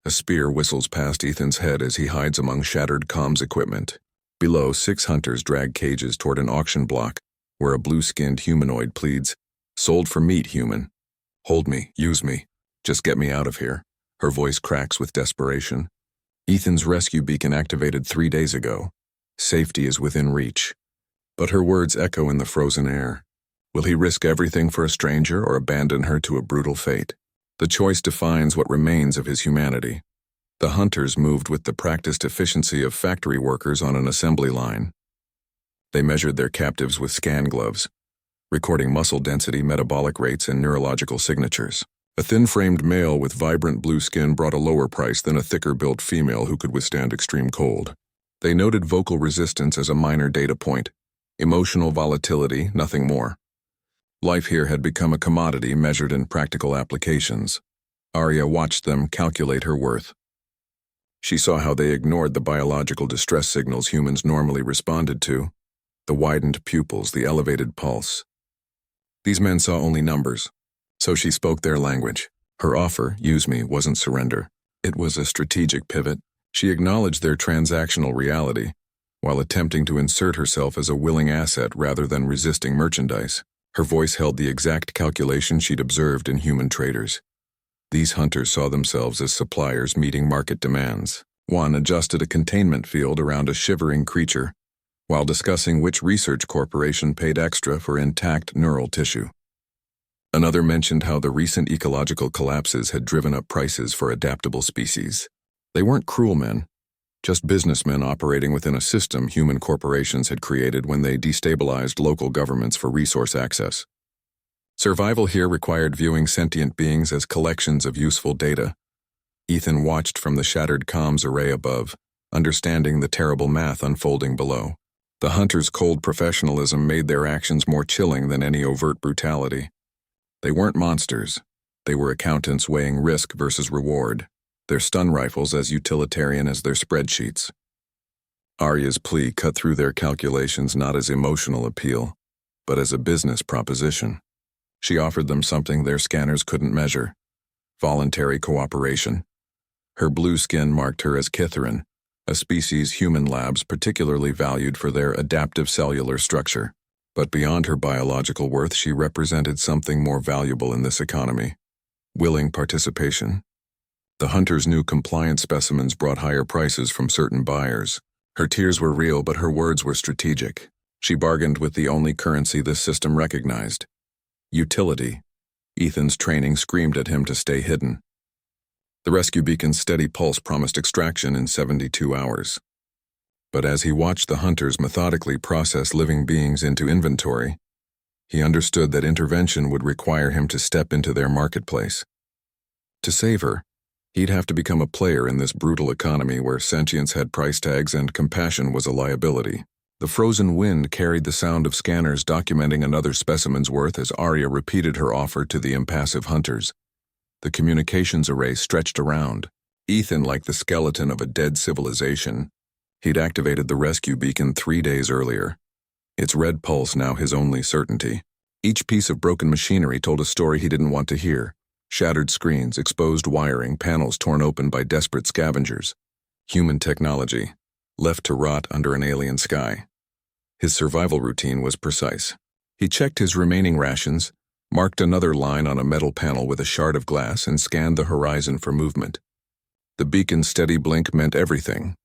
A spear whistles past Ethan's head as he hides among shattered comms equipment. Below, 6 hunters drag cages toward an auction block, where a blue-skinned humanoid pleads, "Sold for meat, human. Hold me, use me. Just get me out of here." Her voice cracks with desperation. Ethan's rescue beacon activated 3 days ago. Safety is within reach. But her words echo in the frozen air. Will he risk everything for a stranger or abandon her to a brutal fate? The choice defines what remains of his humanity. The hunters moved with the practiced efficiency of factory workers on an assembly line. They measured their captives with scan gloves, recording muscle density, metabolic rates, and neurological signatures. A thin-framed male with vibrant blue skin brought a lower price than a thicker-built female who could withstand extreme cold. They noted vocal resistance as a minor data point. Emotional volatility, nothing more. Life here had become a commodity measured in practical applications. Arya watched them calculate her worth. She saw how they ignored the biological distress signals humans normally responded to, the widened pupils, the elevated pulse. These men saw only numbers, so she spoke their language. Her offer, use me, wasn't surrender. It was a strategic pivot. She acknowledged their transactional reality, while attempting to insert herself as a willing asset rather than resisting merchandise. Her voice held the exact calculation she'd observed in human traders. These hunters saw themselves as suppliers meeting market demands. One adjusted a containment field around a shivering creature, while discussing which research corporation paid extra for intact neural tissue. Another mentioned how the recent ecological collapses had driven up prices for adaptable species. They weren't cruel men, just businessmen operating within a system human corporations had created when they destabilized local governments for resource access. Survival here required viewing sentient beings as collections of useful data. Ethan watched from the shattered comms array above, understanding the terrible math unfolding below. The hunters' cold professionalism made their actions more chilling than any overt brutality. They weren't monsters. They were accountants weighing risk versus reward, their stun rifles as utilitarian as their spreadsheets. Arya's plea cut through their calculations not as emotional appeal, but as a business proposition. She offered them something their scanners couldn't measure: voluntary cooperation. Her blue skin marked her as Kitharin, a species human labs particularly valued for their adaptive cellular structure. But beyond her biological worth, she represented something more valuable in this economy: willing participation. The hunters' new compliant specimens brought higher prices from certain buyers. Her tears were real, but her words were strategic. She bargained with the only currency this system recognized: utility. Ethan's training screamed at him to stay hidden. The rescue beacon's steady pulse promised extraction in 72 hours. But as he watched the hunters methodically process living beings into inventory, he understood that intervention would require him to step into their marketplace. To save her, he'd have to become a player in this brutal economy where sentience had price tags and compassion was a liability. The frozen wind carried the sound of scanners documenting another specimen's worth as Arya repeated her offer to the impassive hunters. The communications array stretched around. Ethan, like the skeleton of a dead civilization, he'd activated the rescue beacon 3 days earlier. Its red pulse now his only certainty. Each piece of broken machinery told a story he didn't want to hear. Shattered screens, exposed wiring, panels torn open by desperate scavengers. Human technology, left to rot under an alien sky. His survival routine was precise. He checked his remaining rations, marked another line on a metal panel with a shard of glass, and scanned the horizon for movement. The beacon's steady blink meant everything: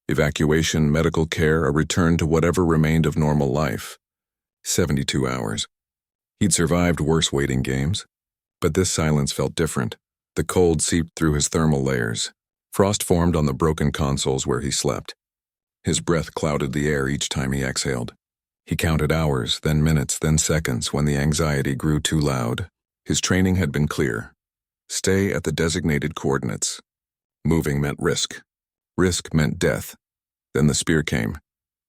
evacuation, medical care, a return to whatever remained of normal life. 72 hours. He'd survived worse waiting games. But this silence felt different. The cold seeped through his thermal layers. Frost formed on the broken consoles where he slept. His breath clouded the air each time he exhaled. He counted hours, then minutes, then seconds when the anxiety grew too loud. His training had been clear. Stay at the designated coordinates. Moving meant risk. Risk meant death. Then the spear came.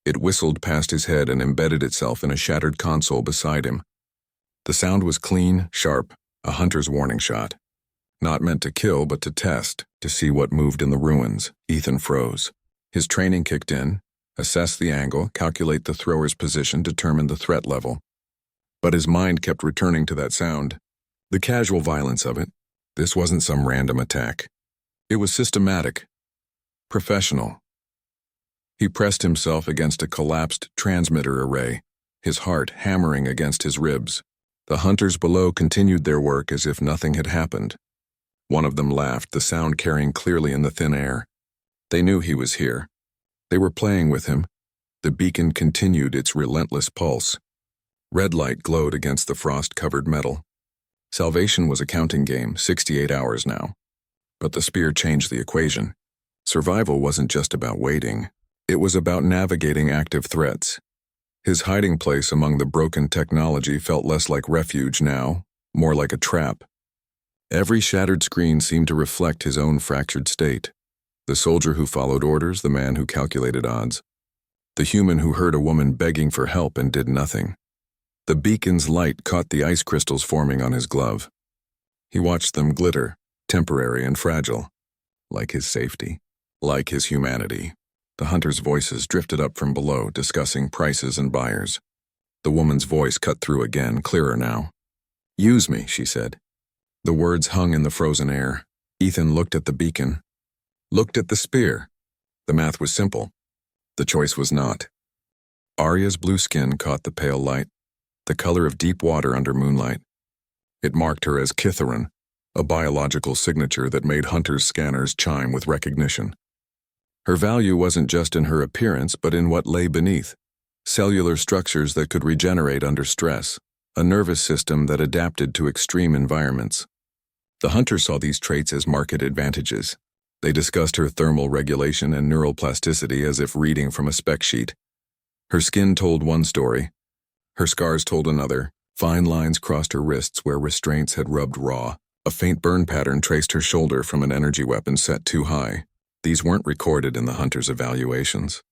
It whistled past his head and embedded itself in a shattered console beside him. The sound was clean, sharp, a hunter's warning shot. Not meant to kill, but to test, to see what moved in the ruins. Ethan froze. His training kicked in: assess the angle, calculate the thrower's position, determine the threat level. But his mind kept returning to that sound. The casual violence of it. This wasn't some random attack. It was systematic, professional. He pressed himself against a collapsed transmitter array, his heart hammering against his ribs. The hunters below continued their work as if nothing had happened. One of them laughed, the sound carrying clearly in the thin air. They knew he was here. They were playing with him. The beacon continued its relentless pulse. Red light glowed against the frost-covered metal. Salvation was a counting game, 68 hours now. But the spear changed the equation. Survival wasn't just about waiting. It was about navigating active threats. His hiding place among the broken technology felt less like refuge now, more like a trap. Every shattered screen seemed to reflect his own fractured state. The soldier who followed orders, the man who calculated odds. The human who heard a woman begging for help and did nothing. The beacon's light caught the ice crystals forming on his glove. He watched them glitter, temporary and fragile, like his safety, like his humanity. The hunters' voices drifted up from below, discussing prices and buyers. The woman's voice cut through again, clearer now. "Use me," she said. The words hung in the frozen air. Ethan looked at the beacon, looked at the spear. The math was simple. The choice was not. Arya's blue skin caught the pale light, the color of deep water under moonlight. It marked her as Kithaeron, a biological signature that made hunters' scanners chime with recognition. Her value wasn't just in her appearance, but in what lay beneath. Cellular structures that could regenerate under stress, a nervous system that adapted to extreme environments. The hunters saw these traits as market advantages. They discussed her thermal regulation and neural plasticity as if reading from a spec sheet. Her skin told one story. Her scars told another. Fine lines crossed her wrists where restraints had rubbed raw. A faint burn pattern traced her shoulder from an energy weapon set too high. These weren't recorded in the hunters' evaluations.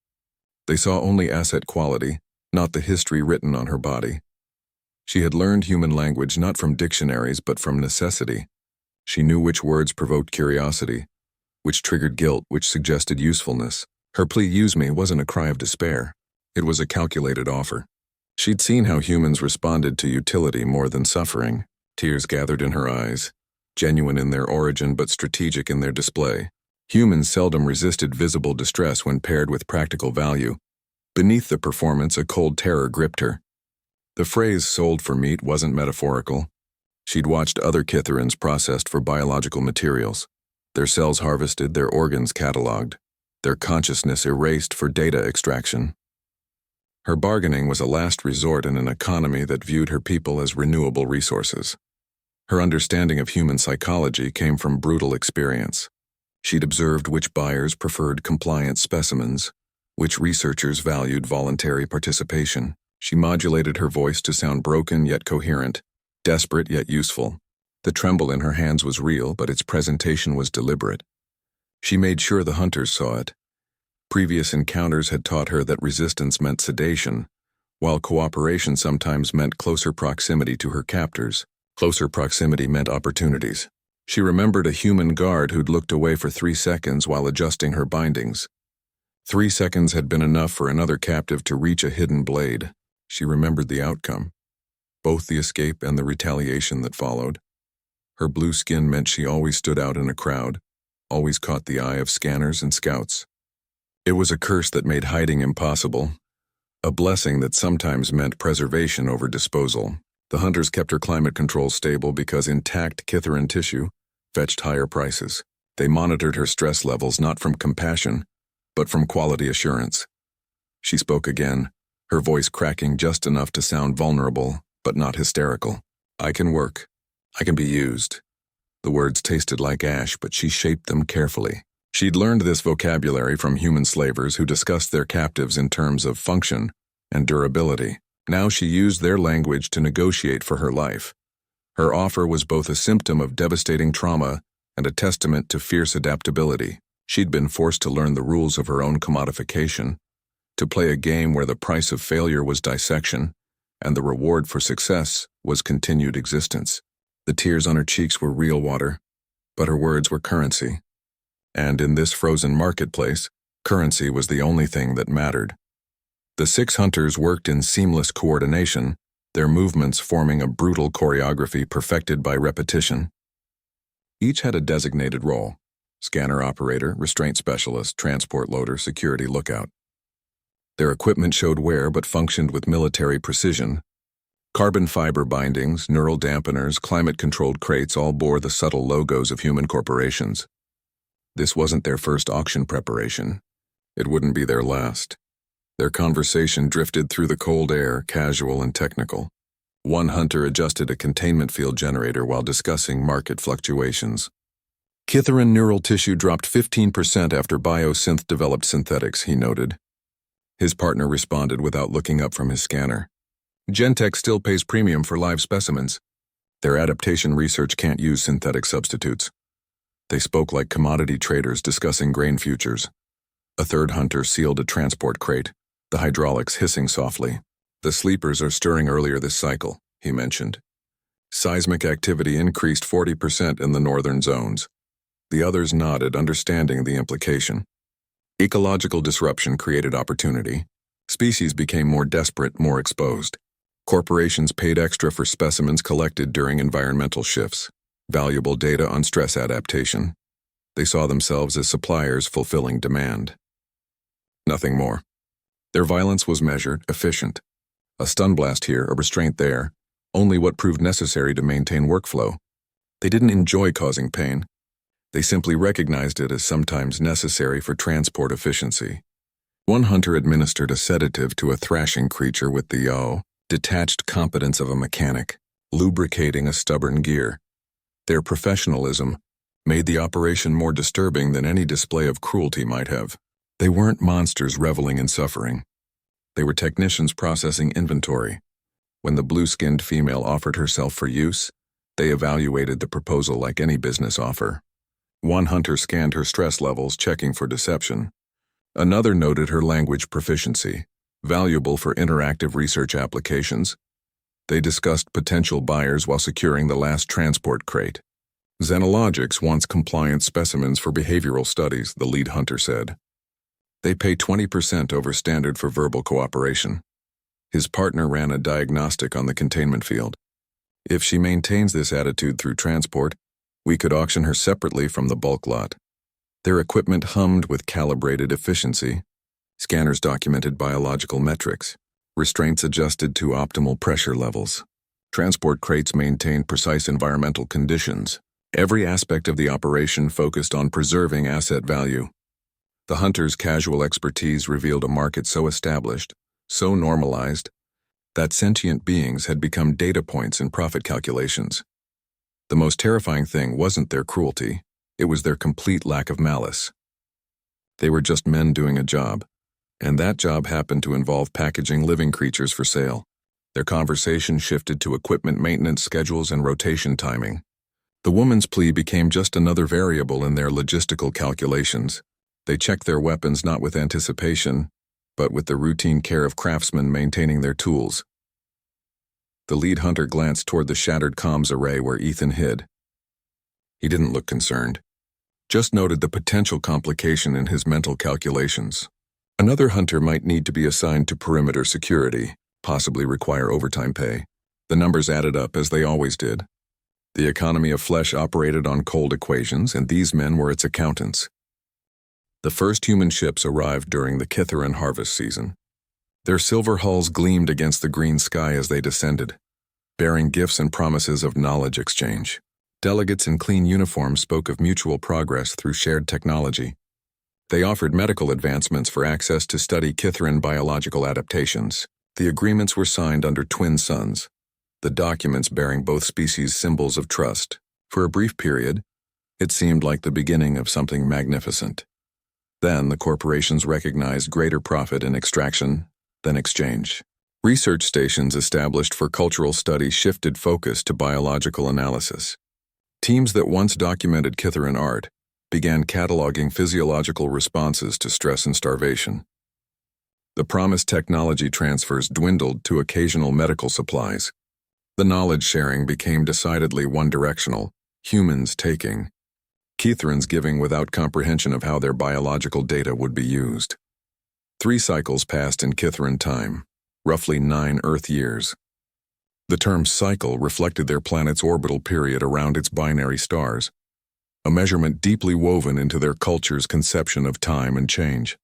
They saw only asset quality, not the history written on her body. She had learned human language not from dictionaries but from necessity. She knew which words provoked curiosity, which triggered guilt, which suggested usefulness. Her plea, "Use me," wasn't a cry of despair. It was a calculated offer. She'd seen how humans responded to utility more than suffering. Tears gathered in her eyes, genuine in their origin but strategic in their display. Humans seldom resisted visible distress when paired with practical value. Beneath the performance, a cold terror gripped her. The phrase "sold for meat" wasn't metaphorical. She'd watched other Kithaerons processed for biological materials, their cells harvested, their organs catalogued, their consciousness erased for data extraction. Her bargaining was a last resort in an economy that viewed her people as renewable resources. Her understanding of human psychology came from brutal experience. She'd observed which buyers preferred compliant specimens, which researchers valued voluntary participation. She modulated her voice to sound broken yet coherent, desperate yet useful. The tremble in her hands was real, but its presentation was deliberate. She made sure the hunters saw it. Previous encounters had taught her that resistance meant sedation, while cooperation sometimes meant closer proximity to her captors. Closer proximity meant opportunities. She remembered a human guard who'd looked away for 3 seconds while adjusting her bindings. 3 seconds had been enough for another captive to reach a hidden blade. She remembered the outcome, both the escape and the retaliation that followed. Her blue skin meant she always stood out in a crowd, always caught the eye of scanners and scouts. It was a curse that made hiding impossible, a blessing that sometimes meant preservation over disposal. The hunters kept her climate control stable because intact Kithaeron tissue fetched higher prices. They monitored her stress levels not from compassion, but from quality assurance. She spoke again, her voice cracking just enough to sound vulnerable, but not hysterical. "I can work. I can be used." The words tasted like ash, but she shaped them carefully. She'd learned this vocabulary from human slavers who discussed their captives in terms of function and durability. Now she used their language to negotiate for her life. Her offer was both a symptom of devastating trauma and a testament to fierce adaptability. She'd been forced to learn the rules of her own commodification, to play a game where the price of failure was dissection, and the reward for success was continued existence. The tears on her cheeks were real water, but her words were currency. And in this frozen marketplace, currency was the only thing that mattered. The 6 hunters worked in seamless coordination, their movements forming a brutal choreography perfected by repetition. Each had a designated role. scanner operator, restraint specialist, transport loader, security lookout. Their equipment showed wear but functioned with military precision. Carbon fiber bindings, neural dampeners, climate-controlled crates all bore the subtle logos of human corporations. This wasn't their first auction preparation. It wouldn't be their last. Their conversation drifted through the cold air, casual and technical. One hunter adjusted a containment field generator while discussing market fluctuations. Kitharan neural tissue dropped 15% after biosynth developed synthetics, he noted. His partner responded without looking up from his scanner. Gentech still pays premium for live specimens. Their adaptation research can't use synthetic substitutes. They spoke like commodity traders discussing grain futures. A third hunter sealed a transport crate, the hydraulics hissing softly. The sleepers are stirring earlier this cycle, he mentioned. Seismic activity increased 40% in the northern zones. The others nodded, understanding the implication. Ecological disruption created opportunity. Species became more desperate, more exposed. Corporations paid extra for specimens collected during environmental shifts, valuable data on stress adaptation. They saw themselves as suppliers fulfilling demand. Nothing more. Their violence was measured, efficient. A stun blast here, a restraint there, only what proved necessary to maintain workflow. They didn't enjoy causing pain. They simply recognized it as sometimes necessary for transport efficiency. One hunter administered a sedative to a thrashing creature with the detached competence of a mechanic, lubricating a stubborn gear. Their professionalism made the operation more disturbing than any display of cruelty might have. They weren't monsters reveling in suffering. They were technicians processing inventory. When the blue-skinned female offered herself for use, they evaluated the proposal like any business offer. One hunter scanned her stress levels, checking for deception. Another noted her language proficiency, valuable for interactive research applications. They discussed potential buyers while securing the last transport crate. Xenologics wants compliant specimens for behavioral studies, the lead hunter said. They pay 20% over standard for verbal cooperation. His partner ran a diagnostic on the containment field. If she maintains this attitude through transport, we could auction her separately from the bulk lot. Their equipment hummed with calibrated efficiency. Scanners documented biological metrics. Restraints adjusted to optimal pressure levels. Transport crates maintained precise environmental conditions. Every aspect of the operation focused on preserving asset value. The hunter's casual expertise revealed a market so established, so normalized, that sentient beings had become data points in profit calculations. The most terrifying thing wasn't their cruelty, it was their complete lack of malice. They were just men doing a job, and that job happened to involve packaging living creatures for sale. Their conversation shifted to equipment maintenance schedules and rotation timing. The woman's plea became just another variable in their logistical calculations. They checked their weapons not with anticipation, but with the routine care of craftsmen maintaining their tools. The lead hunter glanced toward the shattered comms array where Ethan hid. He didn't look concerned, just noted the potential complication in his mental calculations. Another hunter might need to be assigned to perimeter security, possibly require overtime pay. The numbers added up as they always did. The economy of flesh operated on cold equations, and these men were its accountants. The first human ships arrived during the Kitharan harvest season. Their silver hulls gleamed against the green sky as they descended, bearing gifts and promises of knowledge exchange. Delegates in clean uniforms spoke of mutual progress through shared technology. They offered medical advancements for access to study Kitharan biological adaptations. The agreements were signed under twin suns, the documents bearing both species' symbols of trust. For a brief period, it seemed like the beginning of something magnificent. Then the corporations recognized greater profit in extraction than exchange. Research stations established for cultural study shifted focus to biological analysis. Teams that once documented Kitharan art began cataloging physiological responses to stress and starvation. The promised technology transfers dwindled to occasional medical supplies. The knowledge sharing became decidedly one-directional, humans taking, Kitharans giving without comprehension of how their biological data would be used. 3 cycles passed in Kitharan time, roughly 9 Earth years. The term cycle reflected their planet's orbital period around its binary stars. a measurement deeply woven into their culture's conception of time and change.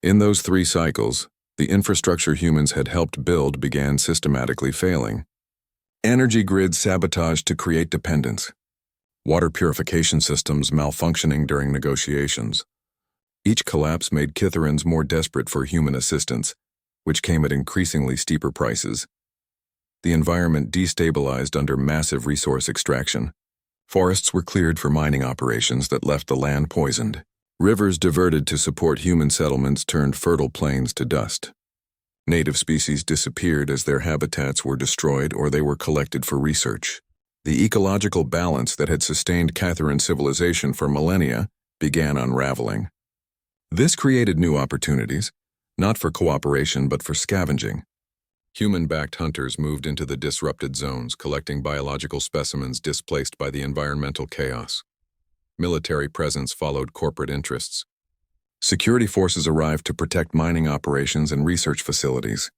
In those 3 cycles, the infrastructure humans had helped build began systematically failing. Energy grids sabotaged to create dependence. Water purification systems malfunctioning during negotiations. Each collapse made Kitharans more desperate for human assistance, which came at increasingly steeper prices. The environment destabilized under massive resource extraction. Forests were cleared for mining operations that left the land poisoned. Rivers diverted to support human settlements turned fertile plains to dust. Native species disappeared as their habitats were destroyed or they were collected for research. The ecological balance that had sustained Catharan civilization for millennia began unraveling. This created new opportunities, not for cooperation but for scavenging. Human-backed hunters moved into the disrupted zones, collecting biological specimens displaced by the environmental chaos. Military presence followed corporate interests. Security forces arrived to protect mining operations and research facilities.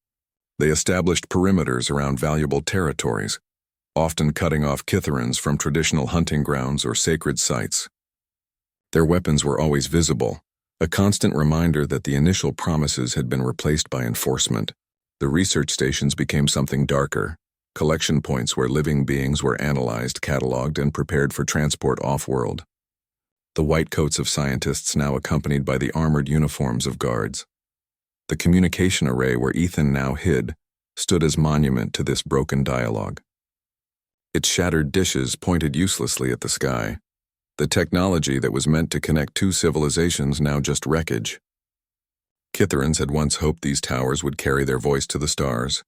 They established perimeters around valuable territories, often cutting off Kitharans from traditional hunting grounds or sacred sites. Their weapons were always visible, a constant reminder that the initial promises had been replaced by enforcement. The research stations became something darker, collection points where living beings were analyzed, cataloged, and prepared for transport off-world. The white coats of scientists now accompanied by the armored uniforms of guards. The communication array where Ethan now hid stood as monument to this broken dialogue. Its shattered dishes pointed uselessly at the sky. The technology that was meant to connect 2 civilizations now just wreckage. Kitharans had once hoped these towers would carry their voice to the stars.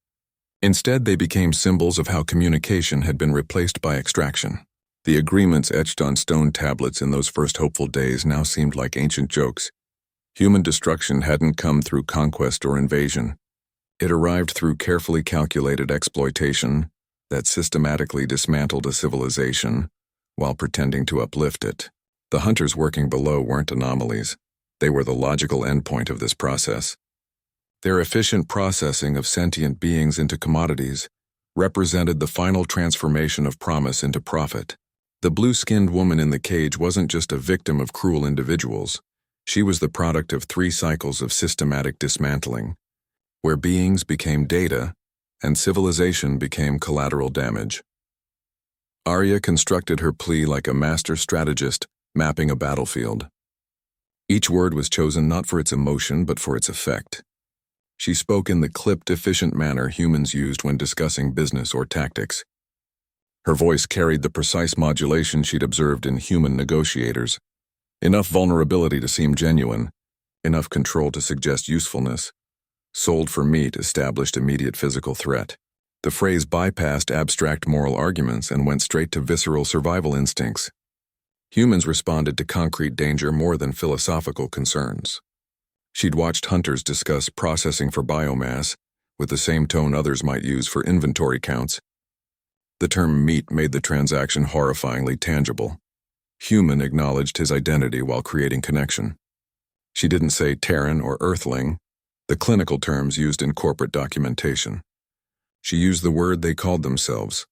Instead, they became symbols of how communication had been replaced by extraction. The agreements etched on stone tablets in those first hopeful days now seemed like ancient jokes. Human destruction hadn't come through conquest or invasion. It arrived through carefully calculated exploitation that systematically dismantled a civilization while pretending to uplift it. The hunters working below weren't anomalies. They were the logical endpoint of this process. Their efficient processing of sentient beings into commodities represented the final transformation of promise into profit. The blue-skinned woman in the cage wasn't just a victim of cruel individuals. She was the product of 3 cycles of systematic dismantling, where beings became data and civilization became collateral damage. Arya constructed her plea like a master strategist mapping a battlefield. Each word was chosen not for its emotion but for its effect. She spoke in the clipped, efficient manner humans used when discussing business or tactics. Her voice carried the precise modulation she'd observed in human negotiators. Enough vulnerability to seem genuine, enough control to suggest usefulness. Sold for meat established immediate physical threat. The phrase bypassed abstract moral arguments and went straight to visceral survival instincts. Humans responded to concrete danger more than philosophical concerns. She'd watched hunters discuss processing for biomass with the same tone others might use for inventory counts. The term meat made the transaction horrifyingly tangible. Human acknowledged his identity while creating connection. She didn't say Terran or Earthling, the clinical terms used in corporate documentation. She used the word they called themselves,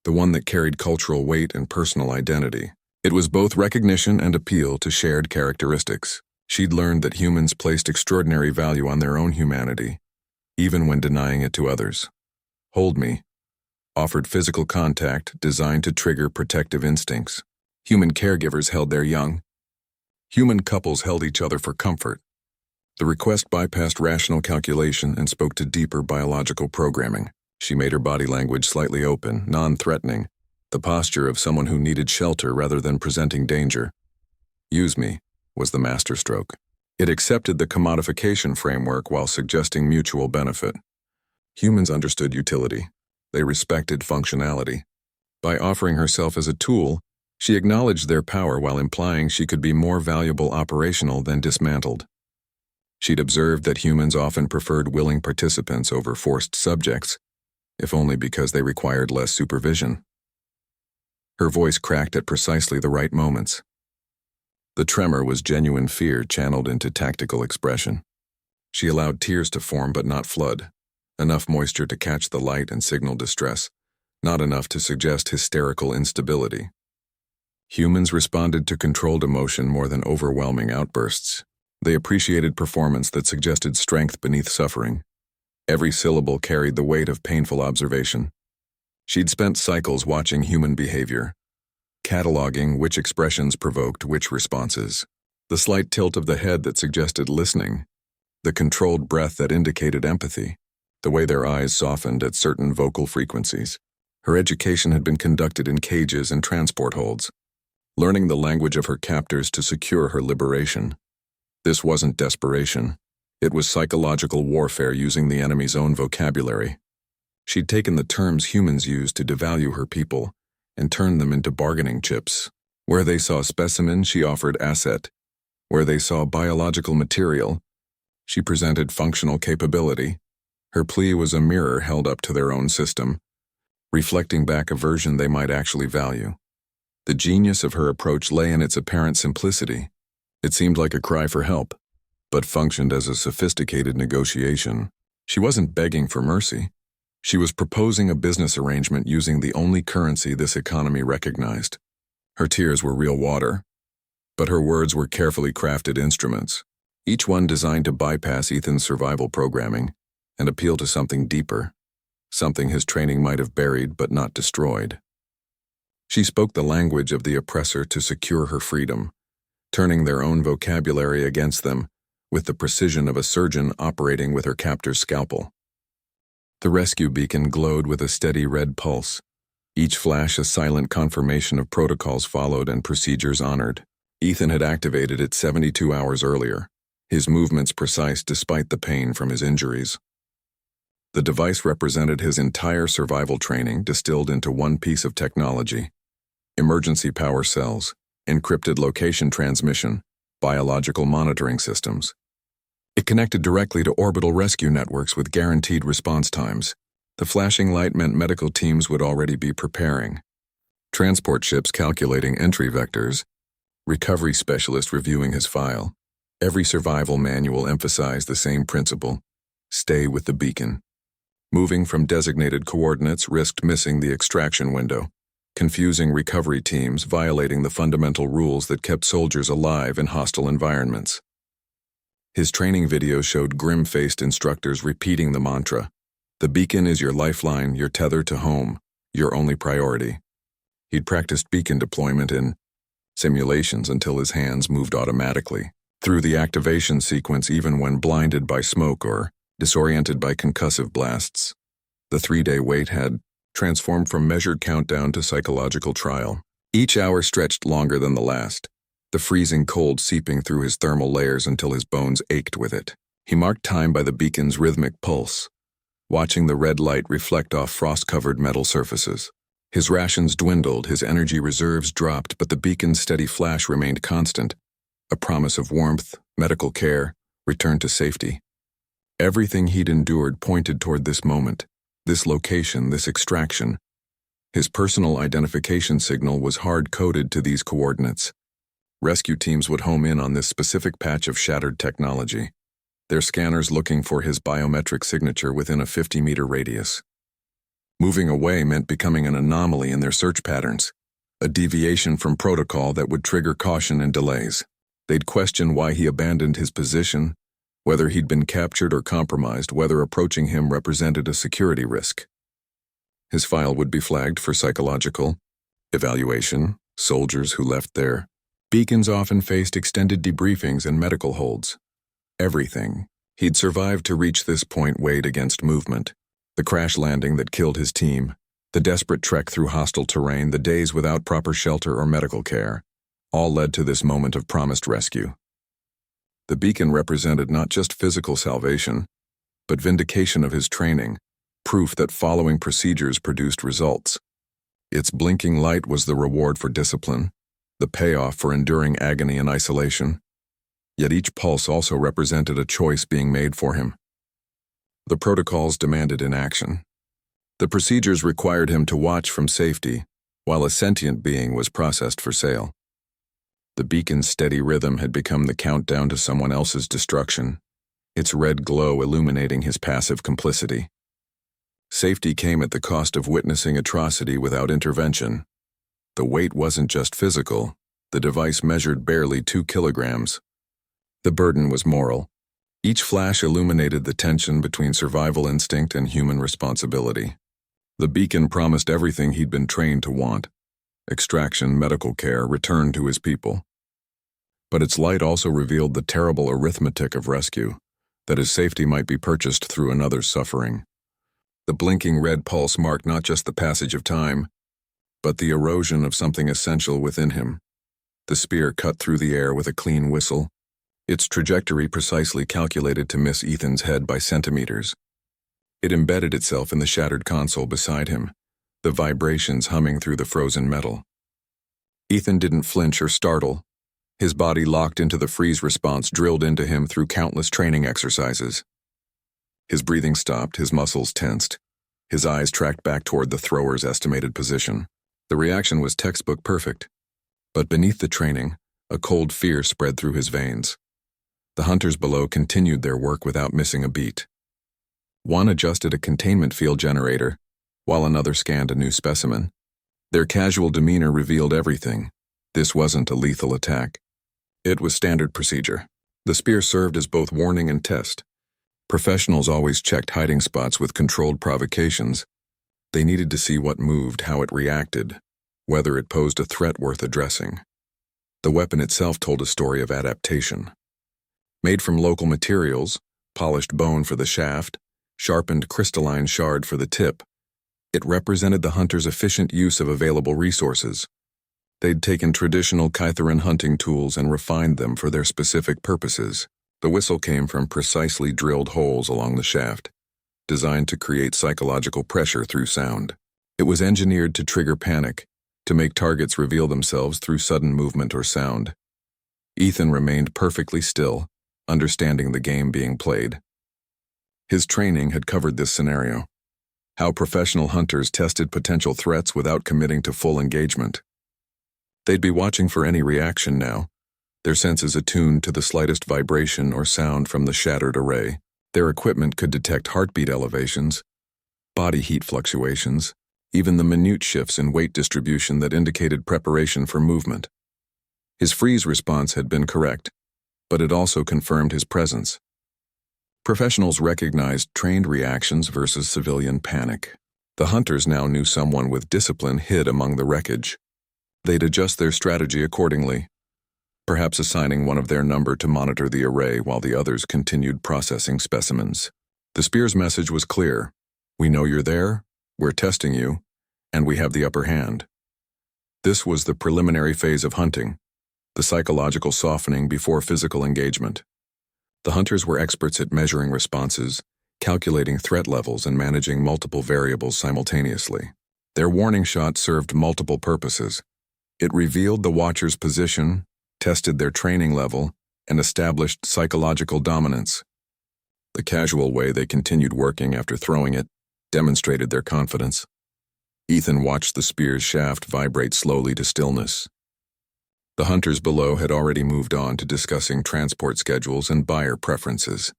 the one that carried cultural weight and personal identity. It was both recognition and appeal to shared characteristics. She'd learned that humans placed extraordinary value on their own humanity, even when denying it to others. Hold me offered physical contact designed to trigger protective instincts. Human caregivers held their young. Human couples held each other for comfort. The request bypassed rational calculation and spoke to deeper biological programming. She made her body language slightly open, non-threatening, the posture of someone who needed shelter rather than presenting danger. Use me was the masterstroke. It accepted the commodification framework while suggesting mutual benefit. Humans understood utility. They respected functionality. By offering herself as a tool, she acknowledged their power while implying she could be more valuable operational than dismantled. She'd observed that humans often preferred willing participants over forced subjects, if only because they required less supervision. Her voice cracked at precisely the right moments. The tremor was genuine fear channeled into tactical expression. She allowed tears to form but not flood, enough moisture to catch the light and signal distress, not enough to suggest hysterical instability. Humans responded to controlled emotion more than overwhelming outbursts. They appreciated performance that suggested strength beneath suffering. Every syllable carried the weight of painful observation. She'd spent cycles watching human behavior, cataloging which expressions provoked which responses. The slight tilt of the head that suggested listening, the controlled breath that indicated empathy, the way their eyes softened at certain vocal frequencies. Her education had been conducted in cages and transport holds, learning the language of her captors to secure her liberation. This wasn't desperation. It was psychological warfare using the enemy's own vocabulary. She'd taken the terms humans used to devalue her people and turned them into bargaining chips. Where they saw specimen, she offered asset. Where they saw biological material, she presented functional capability. Her plea was a mirror held up to their own system, reflecting back a version they might actually value. The genius of her approach lay in its apparent simplicity. It seemed like a cry for help, but functioned as a sophisticated negotiation. She wasn't begging for mercy. She was proposing a business arrangement using the only currency this economy recognized. Her tears were real water, but her words were carefully crafted instruments, each one designed to bypass Ethan's survival programming and appeal to something deeper, something his training might have buried but not destroyed. She spoke the language of the oppressor to secure her freedom, turning their own vocabulary against them with the precision of a surgeon operating with her captor's scalpel. The rescue beacon glowed with a steady red pulse, each flash a silent confirmation of protocols followed and procedures honored. Ethan had activated it 72 hours earlier, his movements precise despite the pain from his injuries. The device represented his entire survival training distilled into one piece of technology: emergency power cells, encrypted location transmission, biological monitoring systems. It connected directly to orbital rescue networks with guaranteed response times. The flashing light meant medical teams would already be preparing. Transport ships calculating entry vectors, recovery specialist reviewing his file. Every survival manual emphasized the same principle: stay with the beacon. Moving from designated coordinates risked missing the extraction window, confusing recovery teams, violating the fundamental rules that kept soldiers alive in hostile environments. His training video showed grim-faced instructors repeating the mantra: the beacon is your lifeline, your tether to home, your only priority. He'd practiced beacon deployment in simulations until his hands moved automatically through the activation sequence even when blinded by smoke or disoriented by concussive blasts. The 3-day wait had transformed from measured countdown to psychological trial. Each hour stretched longer than the last, the freezing cold seeping through his thermal layers until his bones ached with it. He marked time by the beacon's rhythmic pulse, watching the red light reflect off frost-covered metal surfaces. His rations dwindled, his energy reserves dropped, but the beacon's steady flash remained constant, a promise of warmth, medical care, return to safety. Everything he'd endured pointed toward this moment, this location, this extraction. His personal identification signal was hard-coded to these coordinates. Rescue teams would home in on this specific patch of shattered technology, their scanners looking for his biometric signature within a 50-meter radius. Moving away meant becoming an anomaly in their search patterns, a deviation from protocol that would trigger caution and delays. They'd question why he abandoned his position, whether he'd been captured or compromised, whether approaching him represented a security risk. His file would be flagged for psychological evaluation. Soldiers who left their beacons often faced extended debriefings and medical holds. Everything he'd survived to reach this point weighed against movement. The crash landing that killed his team, the desperate trek through hostile terrain, the days without proper shelter or medical care, all led to this moment of promised rescue. The beacon represented not just physical salvation, but vindication of his training, proof that following procedures produced results. Its blinking light was the reward for discipline, the payoff for enduring agony and isolation. Yet each pulse also represented a choice being made for him. The protocols demanded inaction. The procedures required him to watch from safety, while a sentient being was processed for sale. The beacon's steady rhythm had become the countdown to someone else's destruction, its red glow illuminating his passive complicity. Safety came at the cost of witnessing atrocity without intervention. The weight wasn't just physical. The device measured barely 2 kilograms. The burden was moral. Each flash illuminated the tension between survival instinct and human responsibility. The beacon promised everything he'd been trained to want: extraction, medical care, return to his people. But its light also revealed the terrible arithmetic of rescue, that his safety might be purchased through another's suffering. The blinking red pulse marked not just the passage of time, but the erosion of something essential within him. The spear cut through the air with a clean whistle, its trajectory precisely calculated to miss Ethan's head by centimeters. It embedded itself in the shattered console beside him, the vibrations humming through the frozen metal. Ethan didn't flinch or startle. His body locked into the freeze response drilled into him through countless training exercises. His breathing stopped, his muscles tensed. His eyes tracked back toward the thrower's estimated position. The reaction was textbook perfect. But beneath the training, a cold fear spread through his veins. The hunters below continued their work without missing a beat. One adjusted a containment field generator, while another scanned a new specimen. Their casual demeanor revealed everything. This wasn't a lethal attack. It was standard procedure. The spear served as both warning and test. Professionals always checked hiding spots with controlled provocations. They needed to see what moved, how it reacted, whether it posed a threat worth addressing. The weapon itself told a story of adaptation. Made from local materials, polished bone for the shaft, sharpened crystalline shard for the tip, it represented the hunter's efficient use of available resources. They'd taken traditional Kytheran hunting tools and refined them for their specific purposes. The whistle came from precisely drilled holes along the shaft, designed to create psychological pressure through sound. It was engineered to trigger panic, to make targets reveal themselves through sudden movement or sound. Ethan remained perfectly still, understanding the game being played. His training had covered this scenario: how professional hunters tested potential threats without committing to full engagement. They'd be watching for any reaction now, their senses attuned to the slightest vibration or sound from the shattered array. Their equipment could detect heartbeat elevations, body heat fluctuations, even the minute shifts in weight distribution that indicated preparation for movement. His freeze response had been correct, but it also confirmed his presence. Professionals recognized trained reactions versus civilian panic. The hunters now knew someone with discipline hid among the wreckage. They'd adjust their strategy accordingly, perhaps assigning one of their number to monitor the array while the others continued processing specimens. The spear's message was clear: we know you're there, we're testing you, and we have the upper hand. This was the preliminary phase of hunting, the psychological softening before physical engagement. The hunters were experts at measuring responses, calculating threat levels, and managing multiple variables simultaneously. Their warning shot served multiple purposes. It revealed the watcher's position, tested their training level, and established psychological dominance. The casual way they continued working after throwing it demonstrated their confidence. Ethan watched the spear's shaft vibrate slowly to stillness. The hunters below had already moved on to discussing transport schedules and buyer preferences.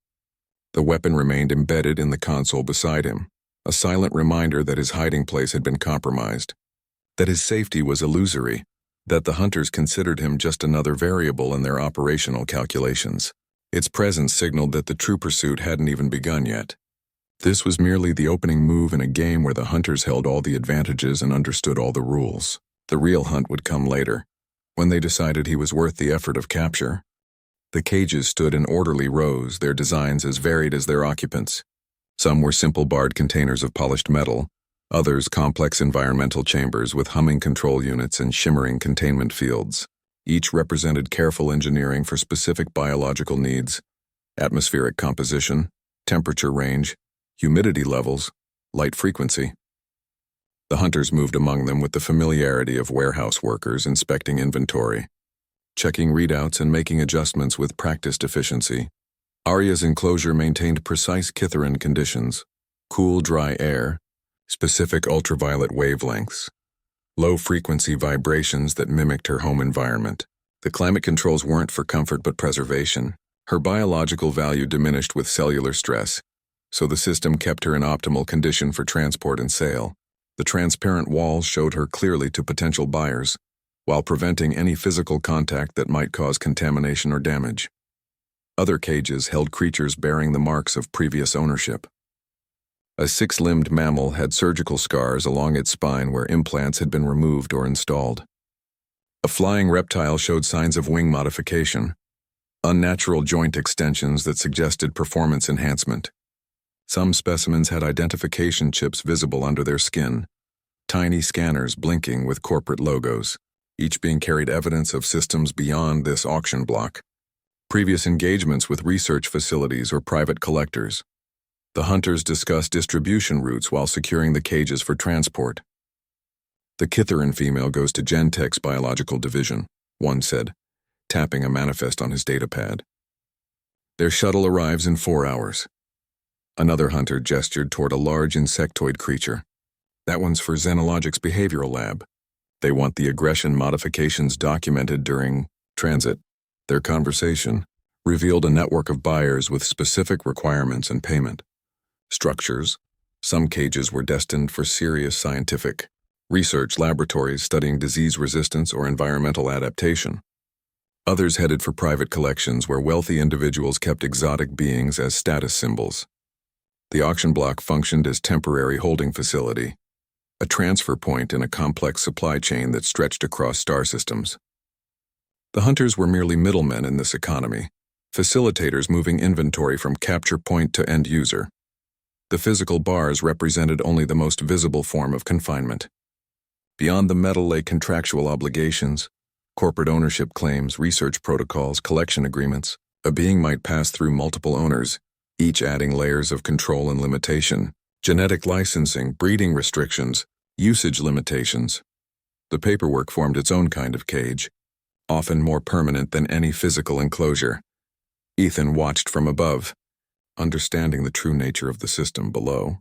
The weapon remained embedded in the console beside him, a silent reminder that his hiding place had been compromised, that his safety was illusory, that the hunters considered him just another variable in their operational calculations. Its presence signaled that the true pursuit hadn't even begun yet. This was merely the opening move in a game where the hunters held all the advantages and understood all the rules. The real hunt would come later, when they decided he was worth the effort of capture. The cages stood in orderly rows, their designs as varied as their occupants. Some were simple barred containers of polished metal, others complex environmental chambers with humming control units and shimmering containment fields. Each represented careful engineering for specific biological needs: atmospheric composition, temperature range, humidity levels, light frequency. The hunters moved among them with the familiarity of warehouse workers inspecting inventory, checking readouts and making adjustments with practiced efficiency. Arya's enclosure maintained precise Kytheran conditions: cool, dry air, specific ultraviolet wavelengths, low-frequency vibrations that mimicked her home environment. The climate controls weren't for comfort but preservation. Her biological value diminished with cellular stress, so the system kept her in optimal condition for transport and sale. The transparent walls showed her clearly to potential buyers, while preventing any physical contact that might cause contamination or damage. Other cages held creatures bearing the marks of previous ownership. A six-limbed mammal had surgical scars along its spine where implants had been removed or installed. A flying reptile showed signs of wing modification, unnatural joint extensions that suggested performance enhancement. Some specimens had identification chips visible under their skin, tiny scanners blinking with corporate logos, each being carried evidence of systems beyond this auction block. Previous engagements with research facilities or private collectors. The hunters discussed distribution routes while securing the cages for transport. The Kitharan female goes to Gentech's biological division, one said, tapping a manifest on his datapad. Their shuttle arrives in 4 hours. Another hunter gestured toward a large insectoid creature. That one's for Xenologic's behavioral lab. They want the aggression modifications documented during transit. Their conversation revealed a network of buyers with specific requirements and payment structures. Some cages were destined for serious scientific research laboratories studying disease resistance or environmental adaptation. Others headed for private collections where wealthy individuals kept exotic beings as status symbols. The auction block functioned as temporary holding facility, a transfer point in a complex supply chain that stretched across star systems. The hunters were merely middlemen in this economy, facilitators moving inventory from capture point to end user. The physical bars represented only the most visible form of confinement. Beyond the metal lay contractual obligations, corporate ownership claims, research protocols, collection agreements. A being might pass through multiple owners, each adding layers of control and limitation, genetic licensing, breeding restrictions, usage limitations. The paperwork formed its own kind of cage, often more permanent than any physical enclosure. Ethan watched from above, understanding the true nature of the system below.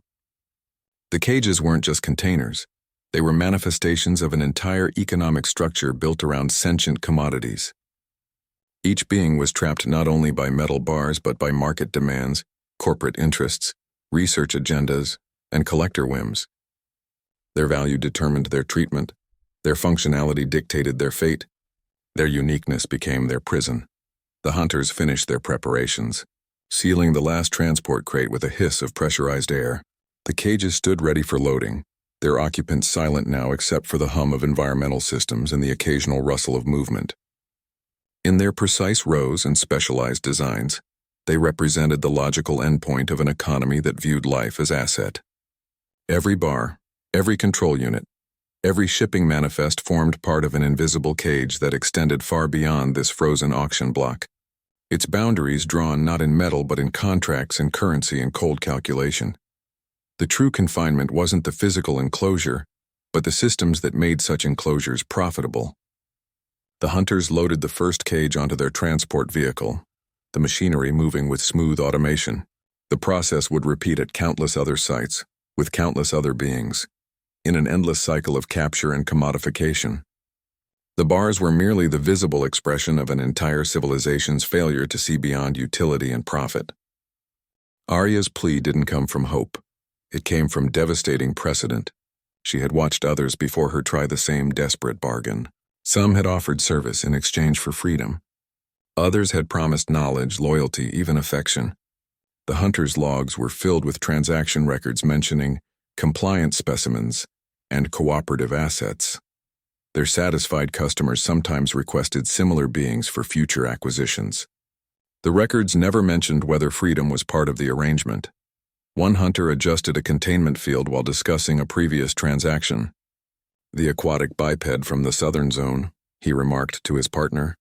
The cages weren't just containers. They were manifestations of an entire economic structure built around sentient commodities. Each being was trapped not only by metal bars but by market demands, corporate interests, research agendas, and collector whims. Their value determined their treatment, their functionality dictated their fate, their uniqueness became their prison. The hunters finished their preparations, sealing the last transport crate with a hiss of pressurized air. The cages stood ready for loading, their occupants silent now except for the hum of environmental systems and the occasional rustle of movement. In their precise rows and specialized designs, they represented the logical endpoint of an economy that viewed life as asset. Every bar, every control unit, every shipping manifest formed part of an invisible cage that extended far beyond this frozen auction block. Its boundaries drawn not in metal but in contracts and currency and cold calculation. The true confinement wasn't the physical enclosure, but the systems that made such enclosures profitable. The hunters loaded the first cage onto their transport vehicle, the machinery moving with smooth automation. The process would repeat at countless other sites, with countless other beings, in an endless cycle of capture and commodification. The bars were merely the visible expression of an entire civilization's failure to see beyond utility and profit. Arya's plea didn't come from hope. It came from devastating precedent. She had watched others before her try the same desperate bargain. Some had offered service in exchange for freedom. Others had promised knowledge, loyalty, even affection. The hunters' logs were filled with transaction records mentioning compliant specimens and cooperative assets. Their satisfied customers sometimes requested similar beings for future acquisitions. The records never mentioned whether freedom was part of the arrangement. One hunter adjusted a containment field while discussing a previous transaction. The aquatic biped from the southern zone, he remarked to his partner.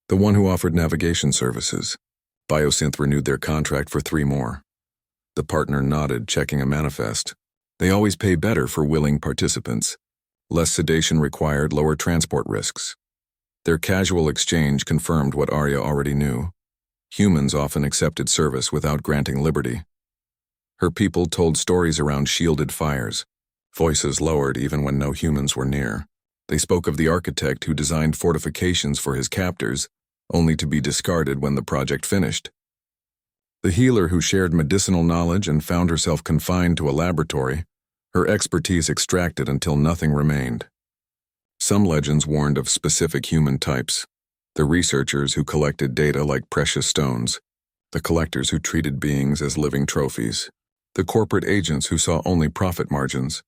The one who offered navigation services. Biosynth renewed their contract for 3 more. The partner nodded, checking a manifest. They always pay better for willing participants. Less sedation required, lower transport risks. Their casual exchange confirmed what Arya already knew. Humans often accepted service without granting liberty. Her people told stories around shielded fires, voices lowered even when no humans were near. They spoke of the architect who designed fortifications for his captors, only to be discarded when the project finished. The healer who shared medicinal knowledge and found herself confined to a laboratory, her expertise extracted until nothing remained. Some legends warned of specific human types: the researchers who collected data like precious stones, the collectors who treated beings as living trophies, the corporate agents who saw only profit margins.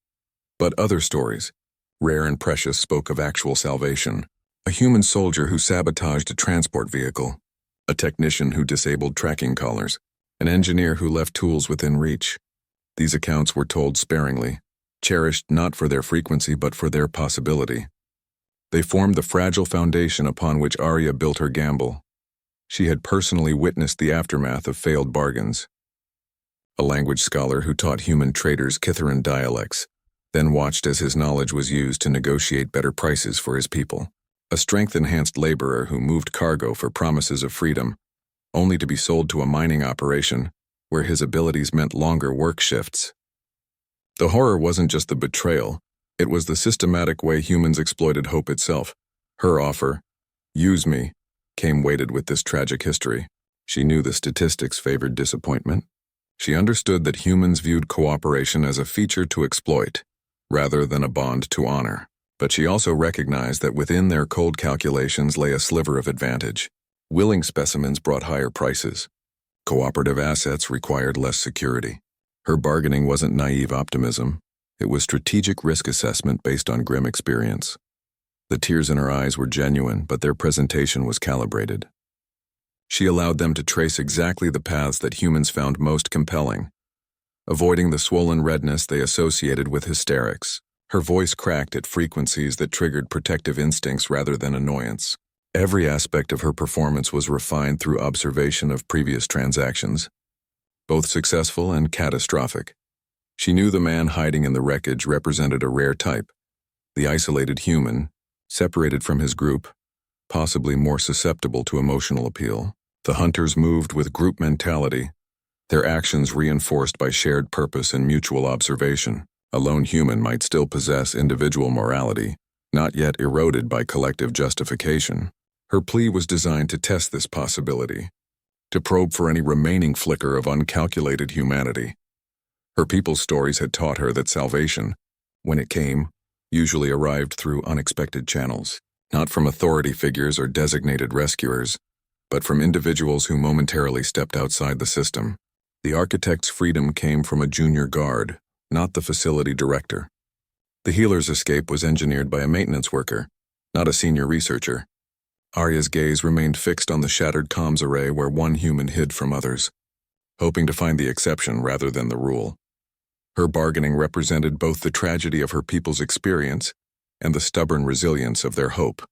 But other stories, rare and precious, spoke of actual salvation: a human soldier who sabotaged a transport vehicle, a technician who disabled tracking collars, an engineer who left tools within reach. These accounts were told sparingly, cherished not for their frequency but for their possibility. They formed the fragile foundation upon which Arya built her gamble. She had personally witnessed the aftermath of failed bargains. A language scholar who taught human traders Kitharan dialects, then watched as his knowledge was used to negotiate better prices for his people. A strength-enhanced laborer who moved cargo for promises of freedom, only to be sold to a mining operation where his abilities meant longer work shifts. The horror wasn't just the betrayal, it was the systematic way humans exploited hope itself. Her offer, "Use me," came weighted with this tragic history. She knew the statistics favored disappointment. She understood that humans viewed cooperation as a feature to exploit, rather than a bond to honor. But she also recognized that within their cold calculations lay a sliver of advantage. Willing specimens brought higher prices. Cooperative assets required less security. Her bargaining wasn't naive optimism. It was strategic risk assessment based on grim experience. The tears in her eyes were genuine, but their presentation was calibrated. She allowed them to trace exactly the paths that humans found most compelling, avoiding the swollen redness they associated with hysterics. Her voice cracked at frequencies that triggered protective instincts rather than annoyance. Every aspect of her performance was refined through observation of previous transactions, both successful and catastrophic. She knew the man hiding in the wreckage represented a rare type, the isolated human, separated from his group, possibly more susceptible to emotional appeal. The hunters moved with group mentality, their actions reinforced by shared purpose and mutual observation. A lone human might still possess individual morality, not yet eroded by collective justification. Her plea was designed to test this possibility, to probe for any remaining flicker of uncalculated humanity. Her people's stories had taught her that salvation, when it came, usually arrived through unexpected channels, not from authority figures or designated rescuers, but from individuals who momentarily stepped outside the system. The architect's freedom came from a junior guard, not the facility director. The healer's escape was engineered by a maintenance worker, not a senior researcher. Arya's gaze remained fixed on the shattered comms array where one human hid from others, hoping to find the exception rather than the rule. Her bargaining represented both the tragedy of her people's experience and the stubborn resilience of their hope.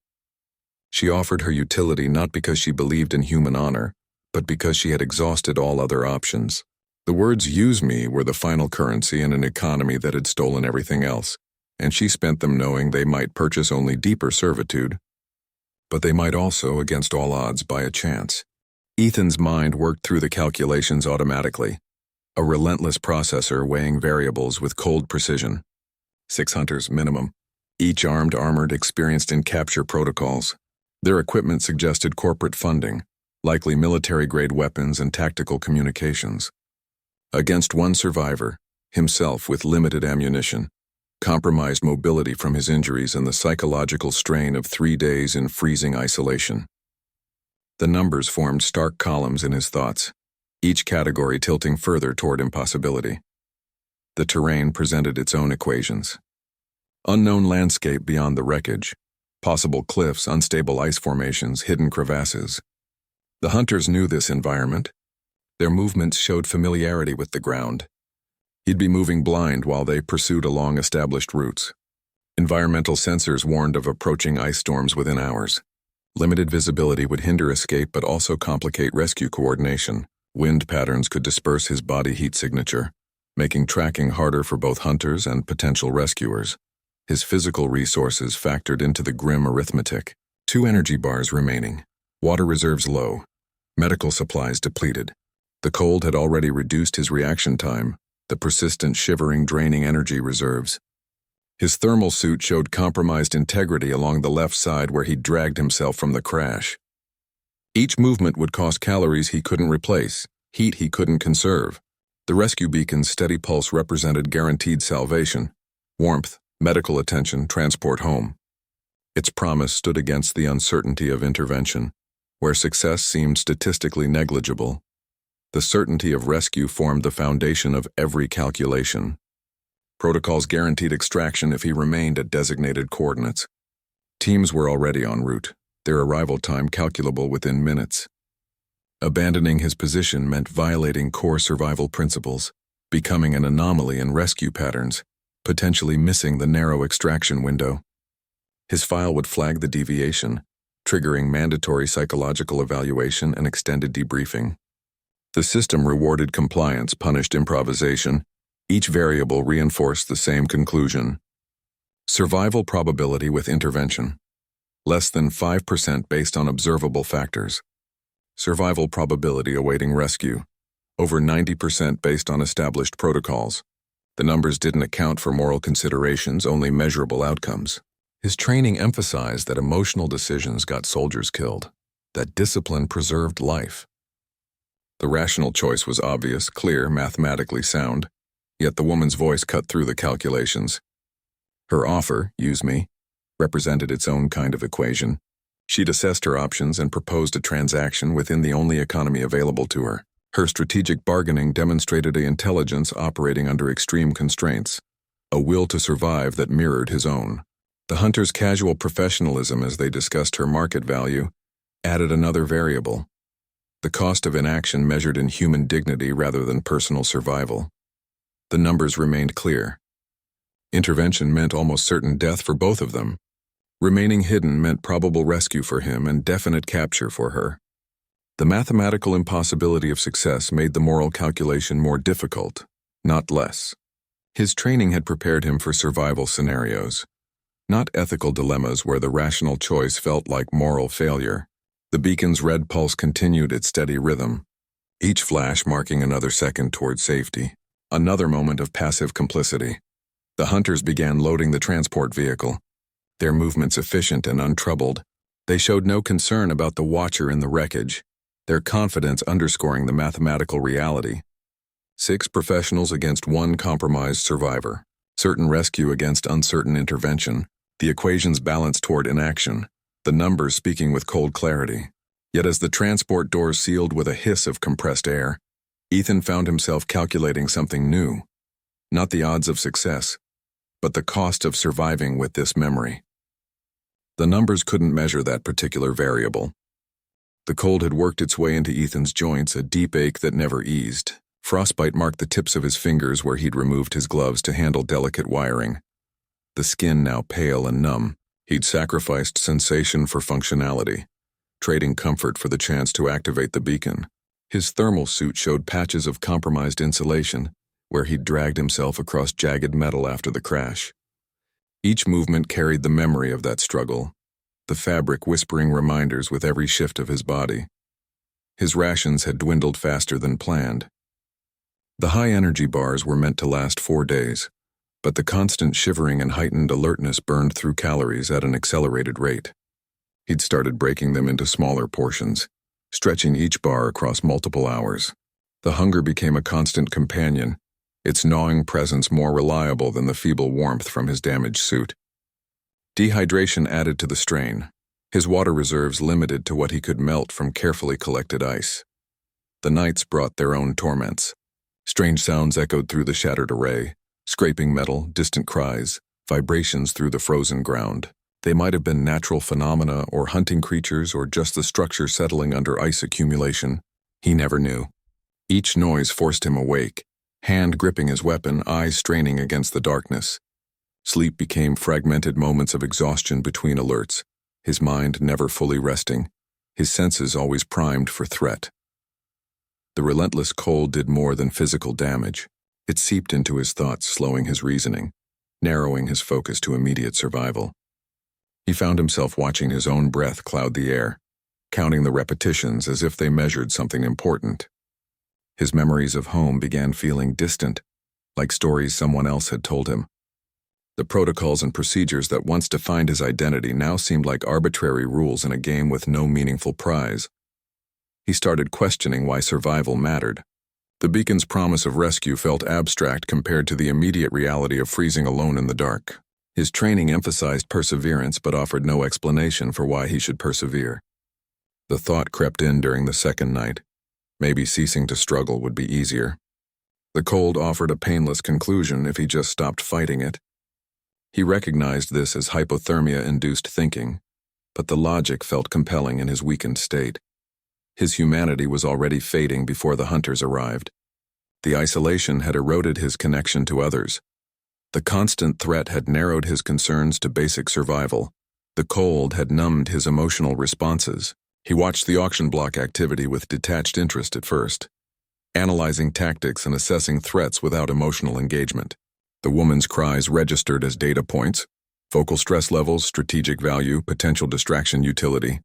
She offered her utility not because she believed in human honor, but because she had exhausted all other options. The words "use me" were the final currency in an economy that had stolen everything else, and she spent them knowing they might purchase only deeper servitude. But they might also, against all odds, buy a chance. Ethan's mind worked through the calculations automatically, a relentless processor weighing variables with cold precision. 6 hunters minimum, each armed, armored, experienced in capture protocols. Their equipment suggested corporate funding, likely military-grade weapons and tactical communications. Against one survivor, himself with limited ammunition, compromised mobility from his injuries and the psychological strain of 3 days in freezing isolation. The numbers formed stark columns in his thoughts, each category tilting further toward impossibility. The terrain presented its own equations. Unknown landscape beyond the wreckage, possible cliffs, unstable ice formations, hidden crevasses. The hunters knew this environment. Their movements showed familiarity with the ground. He'd be moving blind while they pursued along established routes. Environmental sensors warned of approaching ice storms within hours. Limited visibility would hinder escape but also complicate rescue coordination. Wind patterns could disperse his body heat signature, making tracking harder for both hunters and potential rescuers. His physical resources factored into the grim arithmetic. 2 energy bars remaining. Water reserves low. Medical supplies depleted. The cold had already reduced his reaction time, the persistent shivering draining energy reserves. His thermal suit showed compromised integrity along the left side where he'd dragged himself from the crash. Each movement would cost calories he couldn't replace, heat he couldn't conserve. The rescue beacon's steady pulse represented guaranteed salvation, warmth, medical attention, transport home. Its promise stood against the uncertainty of intervention, where success seemed statistically negligible. The certainty of rescue formed the foundation of every calculation. Protocols guaranteed extraction if he remained at designated coordinates. Teams were already en route, their arrival time calculable within minutes. Abandoning his position meant violating core survival principles, becoming an anomaly in rescue patterns, potentially missing the narrow extraction window. His file would flag the deviation, triggering mandatory psychological evaluation and extended debriefing. The system rewarded compliance, punished improvisation. Each variable reinforced the same conclusion. Survival probability with intervention. Less than 5% based on observable factors. Survival probability awaiting rescue. Over 90% based on established protocols. The numbers didn't account for moral considerations, only measurable outcomes. His training emphasized that emotional decisions got soldiers killed, that discipline preserved life. The rational choice was obvious, clear, mathematically sound, yet the woman's voice cut through the calculations. Her offer, use me, represented its own kind of equation. She'd assessed her options and proposed a transaction within the only economy available to her. Her strategic bargaining demonstrated an intelligence operating under extreme constraints, a will to survive that mirrored his own. The hunter's casual professionalism as they discussed her market value added another variable. The cost of inaction measured in human dignity rather than personal survival. The numbers remained clear. Intervention meant almost certain death for both of them. Remaining hidden meant probable rescue for him and definite capture for her. The mathematical impossibility of success made the moral calculation more difficult, not less. His training had prepared him for survival scenarios, not ethical dilemmas where the rational choice felt like moral failure. The beacon's red pulse continued its steady rhythm, each flash marking another second toward safety. Another moment of passive complicity. The hunters began loading the transport vehicle, their movements efficient and untroubled. They showed no concern about the watcher in the wreckage, their confidence underscoring the mathematical reality. 6 professionals against 1 compromised survivor. Certain rescue against uncertain intervention. The equations balanced toward inaction, the numbers speaking with cold clarity. Yet as the transport doors sealed with a hiss of compressed air, Ethan found himself calculating something new. Not the odds of success, but the cost of surviving with this memory. The numbers couldn't measure that particular variable. The cold had worked its way into Ethan's joints, a deep ache that never eased. Frostbite marked the tips of his fingers where he'd removed his gloves to handle delicate wiring. The skin now pale and numb, he'd sacrificed sensation for functionality, trading comfort for the chance to activate the beacon. His thermal suit showed patches of compromised insulation, where he'd dragged himself across jagged metal after the crash. Each movement carried the memory of that struggle, the fabric whispering reminders with every shift of his body. His rations had dwindled faster than planned. The high-energy bars were meant to last 4 days, but the constant shivering and heightened alertness burned through calories at an accelerated rate. He'd started breaking them into smaller portions, stretching each bar across multiple hours. The hunger became a constant companion, its gnawing presence more reliable than the feeble warmth from his damaged suit. Dehydration added to the strain, his water reserves limited to what he could melt from carefully collected ice. The nights brought their own torments. Strange sounds echoed through the shattered array, scraping metal, distant cries, vibrations through the frozen ground. They might have been natural phenomena or hunting creatures or just the structure settling under ice accumulation. He never knew. Each noise forced him awake, hand gripping his weapon, eyes straining against the darkness. Sleep became fragmented moments of exhaustion between alerts, his mind never fully resting, his senses always primed for threat. The relentless cold did more than physical damage. It seeped into his thoughts, slowing his reasoning, narrowing his focus to immediate survival. He found himself watching his own breath cloud the air, counting the repetitions as if they measured something important. His memories of home began feeling distant, like stories someone else had told him. The protocols and procedures that once defined his identity now seemed like arbitrary rules in a game with no meaningful prize. He started questioning why survival mattered. The beacon's promise of rescue felt abstract compared to the immediate reality of freezing alone in the dark. His training emphasized perseverance but offered no explanation for why he should persevere. The thought crept in during the second night. Maybe ceasing to struggle would be easier. The cold offered a painless conclusion if he just stopped fighting it. He recognized this as hypothermia-induced thinking, but the logic felt compelling in his weakened state. His humanity was already fading before the hunters arrived. The isolation had eroded his connection to others. The constant threat had narrowed his concerns to basic survival. The cold had numbed his emotional responses. He watched the auction block activity with detached interest at first, analyzing tactics and assessing threats without emotional engagement. The woman's cries registered as data points: focal stress levels, strategic value, potential distraction utility.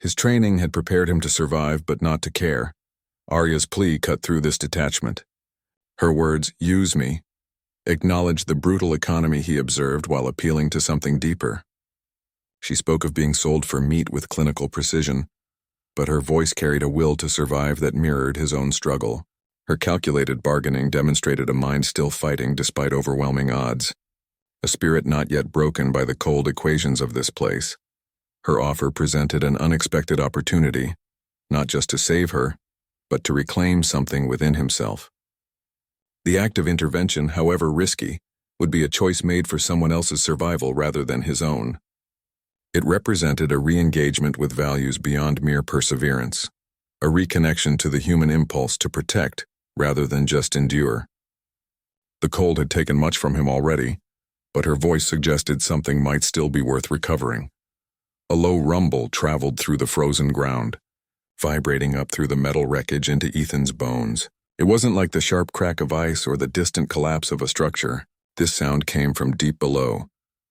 His training had prepared him to survive but not to care. Arya's plea cut through this detachment. Her words, "use me," acknowledged the brutal economy he observed while appealing to something deeper. She spoke of being sold for meat with clinical precision, but her voice carried a will to survive that mirrored his own struggle. Her calculated bargaining demonstrated a mind still fighting despite overwhelming odds, a spirit not yet broken by the cold equations of this place. Her offer presented an unexpected opportunity, not just to save her, but to reclaim something within himself. The act of intervention, however risky, would be a choice made for someone else's survival rather than his own. It represented a re-engagement with values beyond mere perseverance, a reconnection to the human impulse to protect rather than just endure. The cold had taken much from him already, but her voice suggested something might still be worth recovering. A low rumble traveled through the frozen ground, vibrating up through the metal wreckage into Ethan's bones. It wasn't like the sharp crack of ice or the distant collapse of a structure. This sound came from deep below,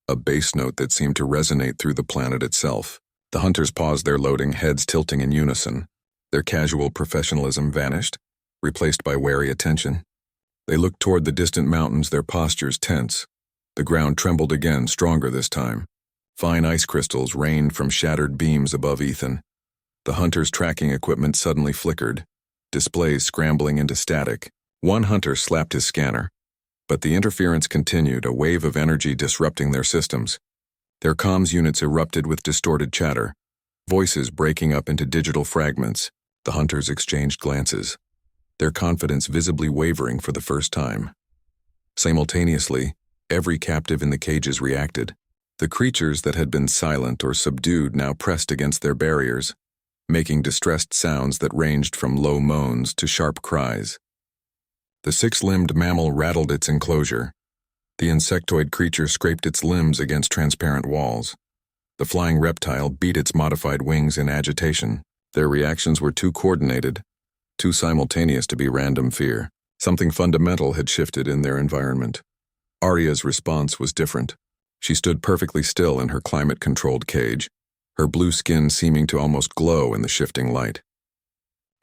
a bass note that seemed to resonate through the planet itself. The hunters paused their loading, heads tilting in unison. Their casual professionalism vanished, replaced by wary attention. They looked toward the distant mountains, their postures tense. The ground trembled again, stronger this time. Fine ice crystals rained from shattered beams above Ethan. The hunters' tracking equipment suddenly flickered, displays scrambling into static. One hunter slapped his scanner, but the interference continued, a wave of energy disrupting their systems. Their comms units erupted with distorted chatter, voices breaking up into digital fragments. The hunters exchanged glances, their confidence visibly wavering for the first time. Simultaneously, every captive in the cages reacted. The creatures that had been silent or subdued now pressed against their barriers, making distressed sounds that ranged from low moans to sharp cries. The six-limbed mammal rattled its enclosure. The insectoid creature scraped its limbs against transparent walls. The flying reptile beat its modified wings in agitation. Their reactions were too coordinated, too simultaneous to be random fear. Something fundamental had shifted in their environment. Arya's response was different. She stood perfectly still in her climate-controlled cage, her blue skin seeming to almost glow in the shifting light.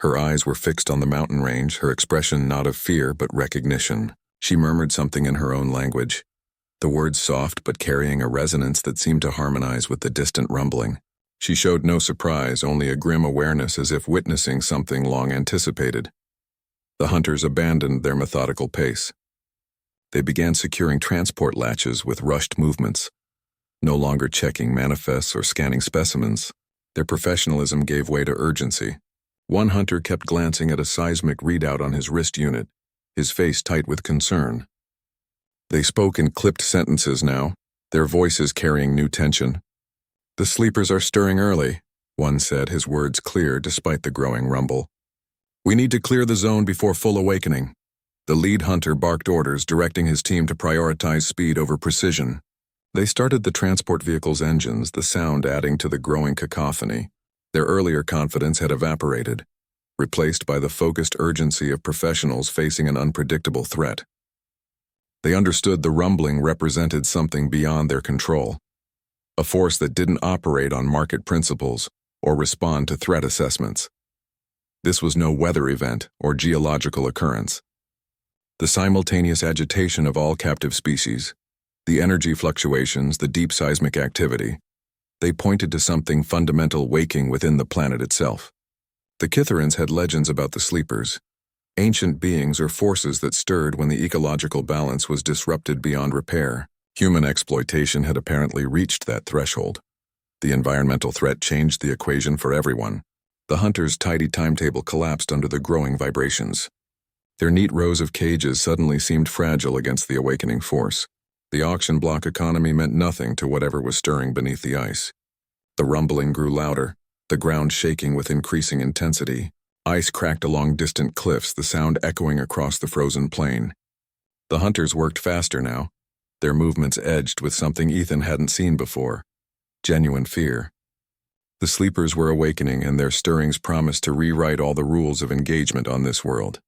Her eyes were fixed on the mountain range, her expression not of fear but recognition. She murmured something in her own language, the words soft but carrying a resonance that seemed to harmonize with the distant rumbling. She showed no surprise, only a grim awareness as if witnessing something long anticipated. The hunters abandoned their methodical pace. They began securing transport latches with rushed movements, no longer checking manifests or scanning specimens. Their professionalism gave way to urgency. One hunter kept glancing at a seismic readout on his wrist unit, his face tight with concern. They spoke in clipped sentences now, their voices carrying new tension. "The sleepers are stirring early," one said, his words clear despite the growing rumble. "We need to clear the zone before full awakening." The lead hunter barked orders, directing his team to prioritize speed over precision. They started the transport vehicle's engines, the sound adding to the growing cacophony. Their earlier confidence had evaporated, replaced by the focused urgency of professionals facing an unpredictable threat. They understood the rumbling represented something beyond their control, a force that didn't operate on market principles or respond to threat assessments. This was no weather event or geological occurrence. The simultaneous agitation of all captive species, the energy fluctuations, the deep seismic activity, they pointed to something fundamental waking within the planet itself. The Kitherans had legends about the sleepers, Ancient beings or forces that stirred when the ecological balance was disrupted beyond repair. Human exploitation had apparently reached that threshold. The environmental threat changed the equation for everyone. The hunters' tidy timetable collapsed under the growing vibrations. Their neat rows of cages suddenly seemed fragile against the awakening force. The auction block economy meant nothing to whatever was stirring beneath the ice. The rumbling grew louder, the ground shaking with increasing intensity. Ice cracked along distant cliffs, the sound echoing across the frozen plain. The hunters worked faster now, their movements edged with something Ethan hadn't seen before: genuine fear. The sleepers were awakening, and their stirrings promised to rewrite all the rules of engagement on this world.